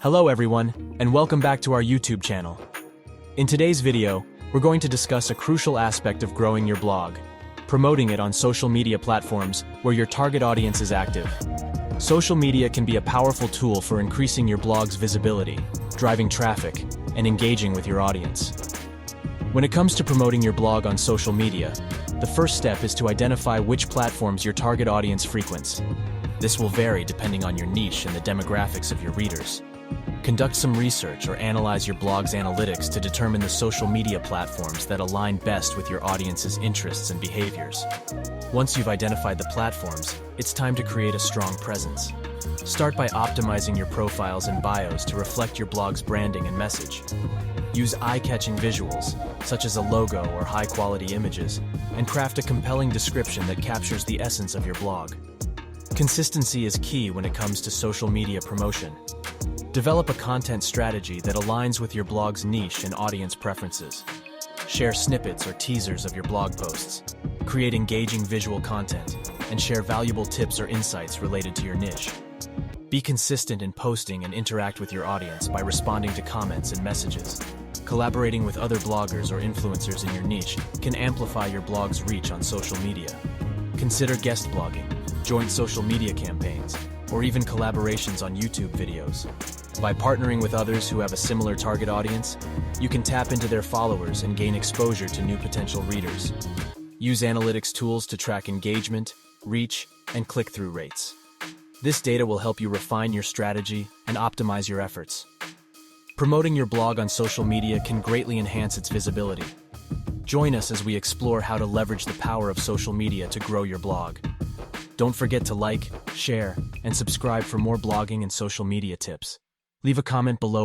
Hello everyone, and welcome back to our YouTube channel. In today's video, we're going to discuss a crucial aspect of growing your blog, promoting it on social media platforms where your target audience is active. Social media can be a powerful tool for increasing your blog's visibility, driving traffic, and engaging with your audience. When it comes to promoting your blog on social media, the first step is to identify which platforms your target audience frequents. This will vary depending on your niche and the demographics of your readers. Conduct some research or analyze your blog's analytics to determine the social media platforms that align best with your audience's interests and behaviors. Once you've identified the platforms, it's time to create a strong presence. Start by optimizing your profiles and bios to reflect your blog's branding and message. Use eye-catching visuals, such as a logo or high-quality images, and craft a compelling description that captures the essence of your blog. Consistency is key when it comes to social media promotion. Develop a content strategy that aligns with your blog's niche and audience preferences. Share snippets or teasers of your blog posts. Create engaging visual content, and share valuable tips or insights related to your niche. Be consistent in posting and interact with your audience by responding to comments and messages. Collaborating with other bloggers or influencers in your niche can amplify your blog's reach on social media. Consider guest blogging, joint social media campaigns, or even collaborations on YouTube videos. By partnering with others who have a similar target audience, you can tap into their followers and gain exposure to new potential readers. Use analytics tools to track engagement, reach, and click-through rates. This data will help you refine your strategy and optimize your efforts. Promoting your blog on social media can greatly enhance its visibility. Join us as we explore how to leverage the power of social media to grow your blog. Don't forget to like, share, and subscribe for more blogging and social media tips. Leave a comment below with